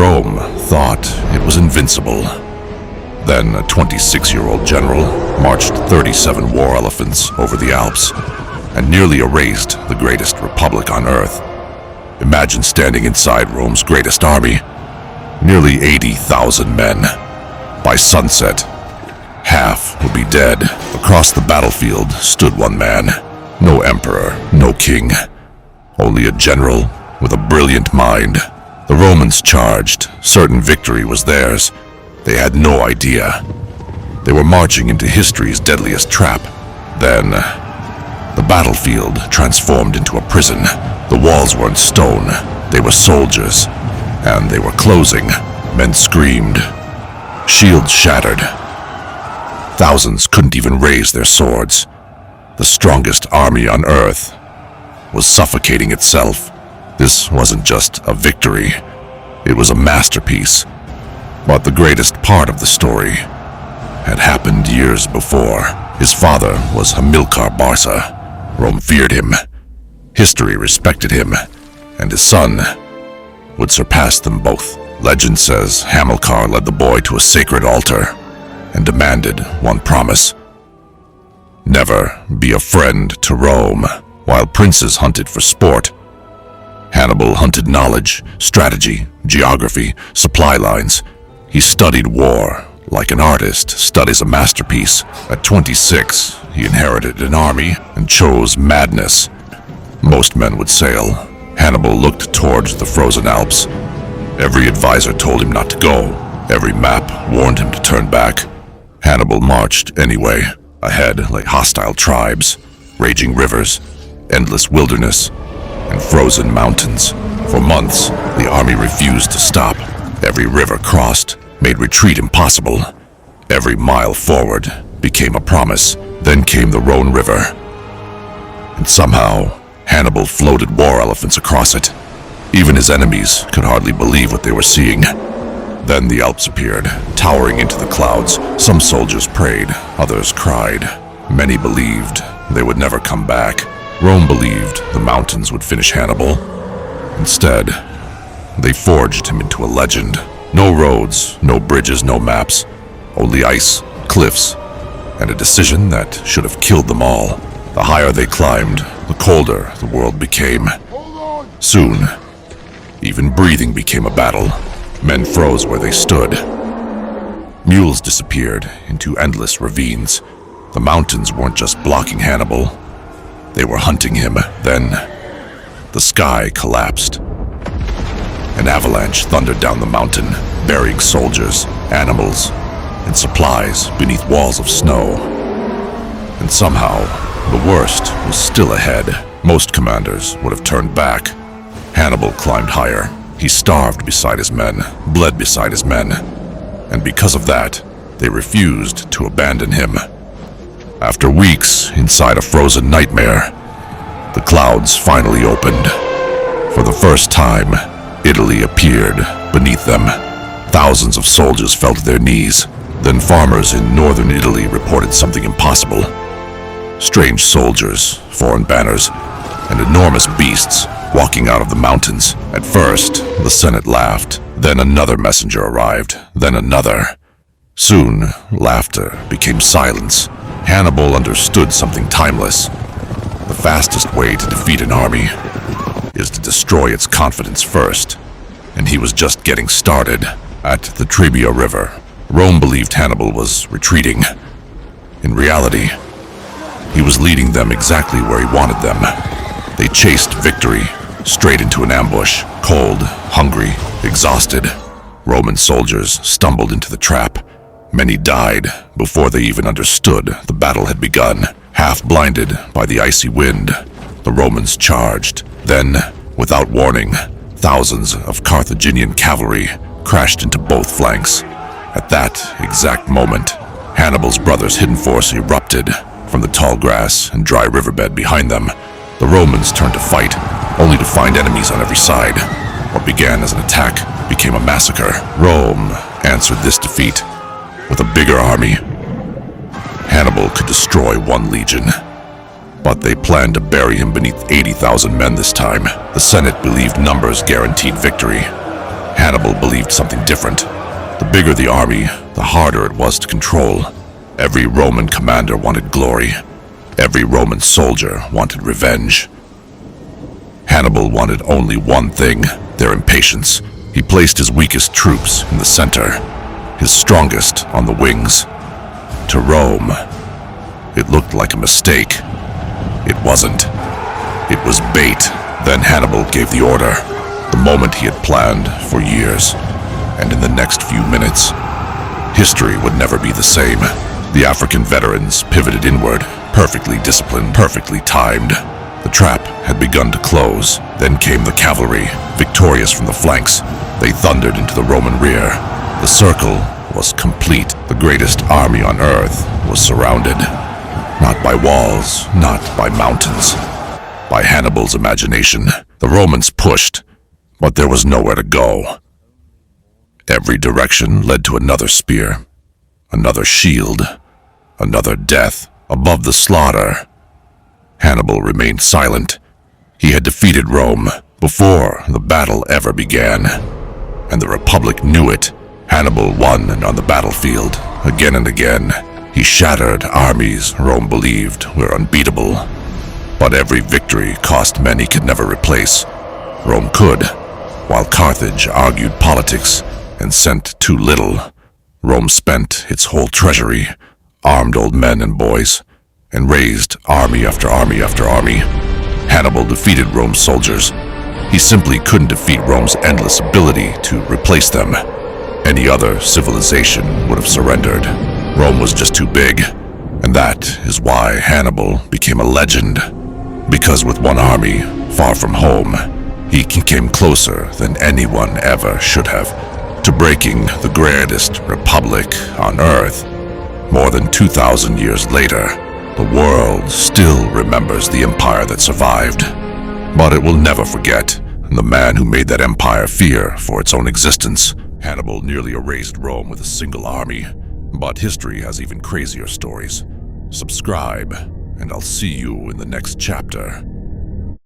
Rome thought it was invincible. Then a 26-year-old general marched 37 war elephants over the Alps and nearly erased the greatest republic on Earth. Imagine standing inside Rome's greatest army, nearly 80,000 men. By sunset, half would be dead. Across the battlefield stood one man. No emperor, no king, only a general with a brilliant mind. The Romans charged, certain victory was theirs. They had no idea. They were marching into history's deadliest trap. Then, the battlefield transformed into a prison. The walls weren't stone, they were soldiers, and they were closing. Men screamed. Shields shattered. Thousands couldn't even raise their swords. The strongest army on Earth was suffocating itself. This wasn't just a victory, it was a masterpiece. But the greatest part of the story had happened years before. His father was Hamilcar Barca. Rome feared him. History respected him. And his son would surpass them both. Legend says Hamilcar led the boy to a sacred altar and demanded one promise: never be a friend to Rome. While princes hunted for sport, Hannibal hunted knowledge, strategy, geography, supply lines. He studied war like an artist studies a masterpiece. At 26, he inherited an army and chose madness. Most men would sail. Hannibal looked towards the frozen Alps. Every advisor told him not to go. Every map warned him to turn back. Hannibal marched anyway. Ahead lay hostile tribes, raging rivers, endless wilderness, and frozen mountains. For months, the army refused to stop. Every river crossed made retreat impossible. Every mile forward became a promise. Then came the Rhone River. And somehow, Hannibal floated war elephants across it. Even his enemies could hardly believe what they were seeing. Then the Alps appeared, towering into the clouds. Some soldiers prayed, others cried. Many believed they would never come back. Rome believed the mountains would finish Hannibal. Instead, they forged him into a legend. No roads, no bridges, no maps. Only ice, cliffs, and a decision that should have killed them all. The higher they climbed, the colder the world became. Soon, even breathing became a battle. Men froze where they stood. Mules disappeared into endless ravines. The mountains weren't just blocking Hannibal, they were hunting him. Then, the sky collapsed. An avalanche thundered down the mountain, burying soldiers, animals, and supplies beneath walls of snow. And somehow, the worst was still ahead. Most commanders would have turned back. Hannibal climbed higher. He starved beside his men, bled beside his men, and because of that, they refused to abandon him. After weeks inside a frozen nightmare, the clouds finally opened. For the first time, Italy appeared beneath them. Thousands of soldiers fell to their knees. Then farmers in northern Italy reported something impossible. Strange soldiers, foreign banners, and enormous beasts walking out of the mountains. At first, the Senate laughed. Then another messenger arrived. Then another. Soon, laughter became silence. Hannibal understood something timeless. The fastest way to defeat an army is to destroy its confidence first. And he was just getting started. At the Trebia River, Rome believed Hannibal was retreating. In reality, he was leading them exactly where he wanted them. They chased victory straight into an ambush. Cold, hungry, exhausted, Roman soldiers stumbled into the trap. Many died before they even understood the battle had begun. Half blinded by the icy wind, the Romans charged. Then, without warning, thousands of Carthaginian cavalry crashed into both flanks. At that exact moment, Hannibal's brother's hidden force erupted from the tall grass and dry riverbed behind them. The Romans turned to fight, only to find enemies on every side. What began as an attack became a massacre. Rome answered this defeat with a bigger army. Hannibal could destroy one legion, but they planned to bury him beneath 80,000 men this time. The Senate believed numbers guaranteed victory. Hannibal believed something different. The bigger the army, the harder it was to control. Every Roman commander wanted glory. Every Roman soldier wanted revenge. Hannibal wanted only one thing, their impatience. He placed his weakest troops in the center, his strongest on the wings. To Rome, it looked like a mistake. It wasn't. It was bait. Then Hannibal gave the order, the moment he had planned for years. And in the next few minutes, history would never be the same. The African veterans pivoted inward, perfectly disciplined, perfectly timed. The trap had begun to close. Then came the cavalry, victorious from the flanks. They thundered into the Roman rear. The circle was complete. The greatest army on earth was surrounded. Not by walls, not by mountains. By Hannibal's imagination. The Romans pushed, but there was nowhere to go. Every direction led to another spear, another shield, another death. Above the slaughter, Hannibal remained silent. He had defeated Rome before the battle ever began, and the Republic knew it. Hannibal won on the battlefield again and again. He shattered armies Rome believed were unbeatable. But every victory cost men he could never replace. Rome could, while Carthage argued politics and sent too little. Rome spent its whole treasury, armed old men and boys, and raised army after army after army. Hannibal defeated Rome's soldiers. He simply couldn't defeat Rome's endless ability to replace them. Any other civilization would have surrendered. Rome was just too big, and that is why Hannibal became a legend. Because with one army, far from home, he came closer than anyone ever should have to breaking the greatest republic on Earth. More than 2,000 years later, the world still remembers the empire that survived. But it will never forget the man who made that empire fear for its own existence. Hannibal nearly erased Rome with a single army, but history has even crazier stories. Subscribe, and I'll see you in the next chapter.